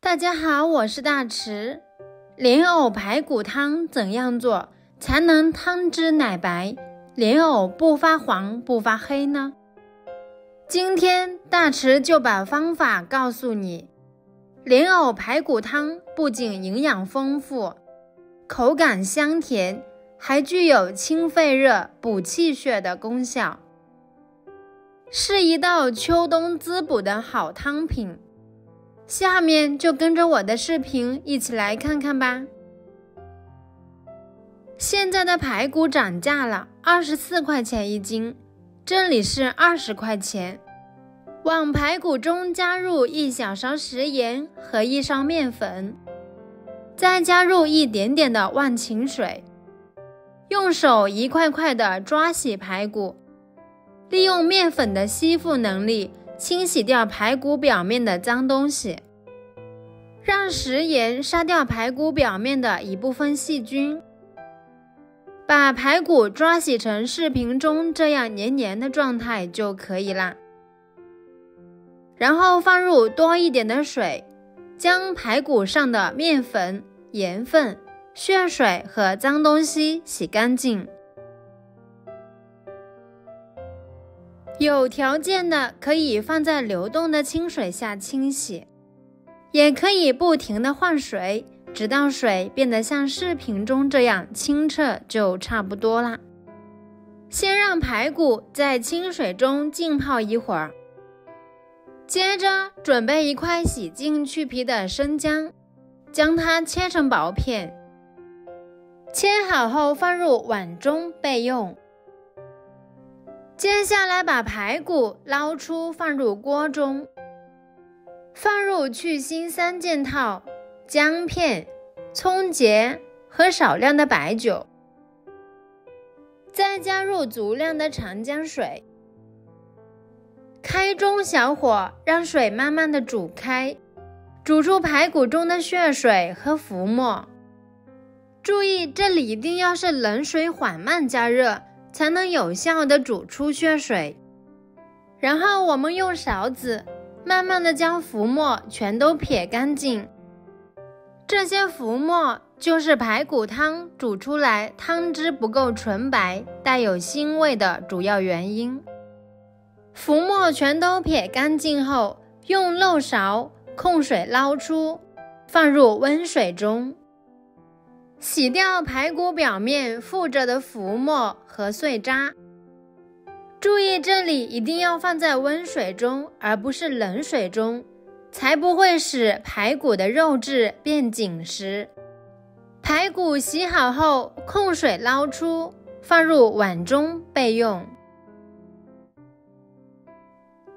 大家好，我是大池。莲藕排骨汤怎样做才能汤汁奶白，莲藕不发黄不发黑呢？今天大池就把方法告诉你。莲藕排骨汤不仅营养丰富，口感香甜，还具有清肺热、补气血的功效，是一道秋冬滋补的好汤品。下面就跟着我的视频一起来看看吧。现在的排骨涨价了，24块钱一斤，这里是20块钱。往排骨中加入1小勺食盐和1勺面粉，再加入一点点的忘情水，用手一块块的抓洗排骨，利用面粉的吸附能力清洗掉排骨表面的脏东西，让食盐杀掉排骨表面的一部分细菌，把排骨抓洗成视频中这样黏黏的状态就可以啦。然后放入多一点的水，将排骨上的面粉、盐分、血水和脏东西洗干净。有条件的可以放在流动的清水下清洗，也可以不停地换水，直到水变得像视频中这样清澈就差不多啦。先让排骨在清水中浸泡一会儿，接着准备一块洗净去皮的生姜，将它切成薄片，切好后放入碗中备用。接下来把排骨捞出放入锅中，放入去腥3件套、姜片、葱节和少量的白酒，再加入足量的长姜水，开中小火让水慢慢的煮开，煮出排骨中的血水和浮沫。注意，这里一定要是冷水缓慢加热，才能有效的煮出血水。然后我们用勺子慢慢的将浮沫全都撇干净，这些浮沫就是排骨汤煮出来汤汁不够纯白，带有腥味的主要原因。浮沫全都撇干净后，用漏勺控水捞出，放入温水中，洗掉排骨表面附着的浮沫和碎渣。注意，这里一定要放在温水中，而不是冷水中，才不会使排骨的肉质变紧实。排骨洗好后，控水捞出，放入碗中备用。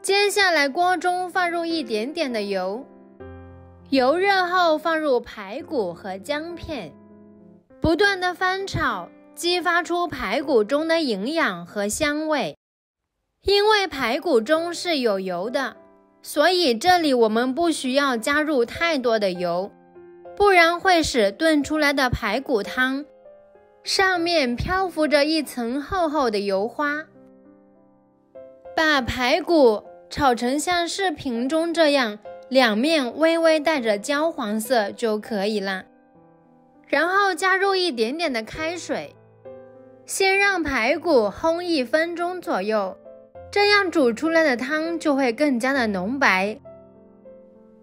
接下来锅中放入一点点的油，油热后放入排骨和姜片，不断的翻炒，激发出排骨中的营养和香味。因为排骨中是有油的，所以这里我们不需要加入太多的油，不然会使炖出来的排骨汤上面漂浮着一层厚厚的油花。把排骨炒成像视频中这样两面微微带着焦黄色就可以了。然后加入一点点的开水，先让排骨烘1分钟左右，这样煮出来的汤就会更加的浓白。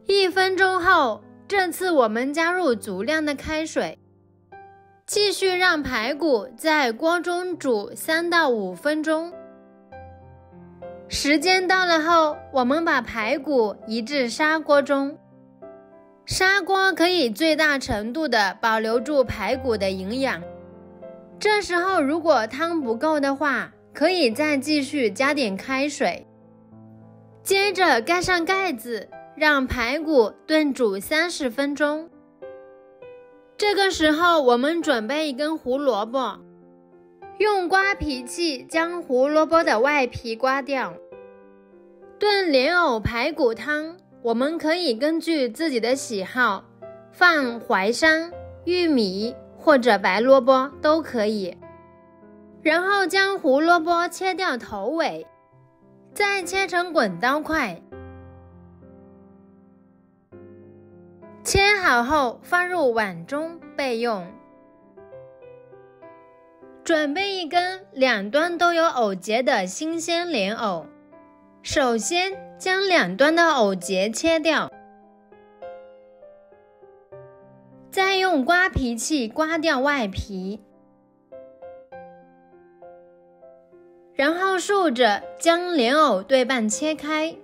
1分钟后，这次我们加入足量的开水，继续让排骨在锅中煮3到5分钟。时间到了后，我们把排骨移至砂锅中，砂锅可以最大程度的保留住排骨的营养。这时候如果汤不够的话，可以再继续加点开水，接着盖上盖子，让排骨炖煮30分钟。这个时候我们准备一根胡萝卜，用刮皮器将胡萝卜的外皮刮掉。炖莲藕排骨汤，我们可以根据自己的喜好放淮山、玉米或者白萝卜都可以。然后将胡萝卜切掉头尾，再切成滚刀块，切好后放入碗中备用。准备一根两端都有藕节的新鲜莲藕，首先将两端的藕节切掉，再用刮皮器刮掉外皮，然后竖着将莲藕对半切开，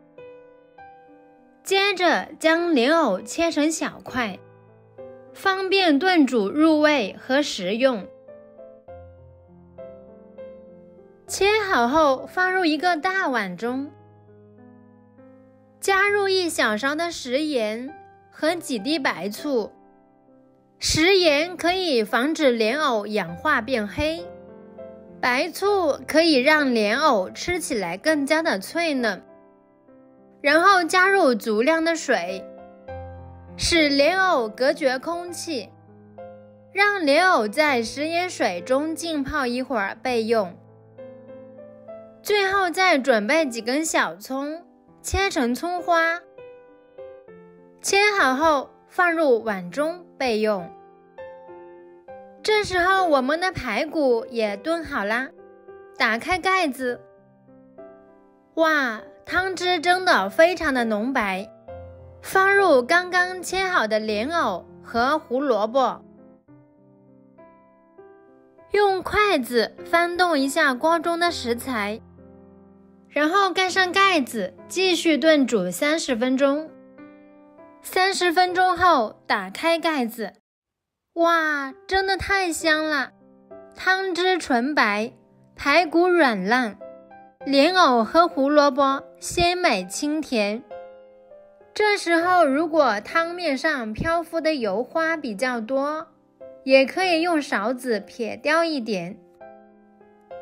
接着将莲藕切成小块，方便炖煮入味和食用。切好后放入一个大碗中，加入1小勺的食盐和几滴白醋。食盐可以防止莲藕氧化变黑，白醋可以让莲藕吃起来更加的脆嫩。然后加入足量的水，使莲藕隔绝空气，让莲藕在食盐水中浸泡一会儿备用。最后再准备几根小葱，切成葱花，切好后放入碗中备用。这时候我们的排骨也炖好啦，打开盖子，哇，汤汁真的非常的浓白。放入刚刚切好的莲藕和胡萝卜，用筷子翻动一下锅中的食材，然后盖上盖子，继续炖煮30分钟。30分钟后打开盖子，哇，真的太香了！汤汁纯白，排骨软烂，莲藕和胡萝卜鲜美清甜。这时候如果汤面上漂浮的油花比较多，也可以用勺子撇掉一点。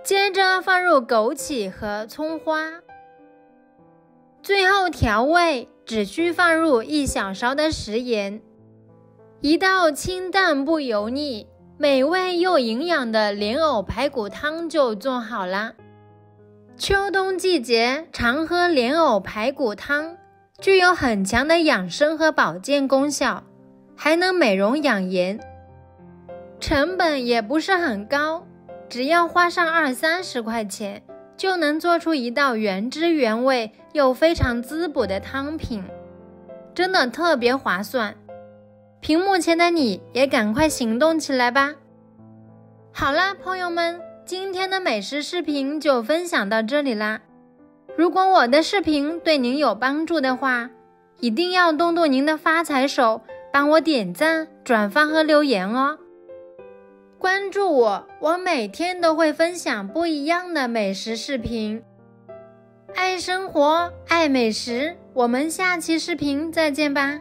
接着放入枸杞和葱花，最后调味只需放入1小勺的食盐。一道清淡不油腻、美味又营养的莲藕排骨汤就做好啦。秋冬季节常喝莲藕排骨汤，具有很强的养生和保健功效，还能美容养颜，成本也不是很高，只要花上20-30块钱，就能做出一道原汁原味又非常滋补的汤品，真的特别划算。屏幕前的你也赶快行动起来吧。好啦，朋友们，今天的美食视频就分享到这里啦。如果我的视频对您有帮助的话，一定要动动您的发财手，帮我点赞、转发和留言哦。关注我，我每天都会分享不一样的美食视频。爱生活，爱美食，我们下期视频再见吧。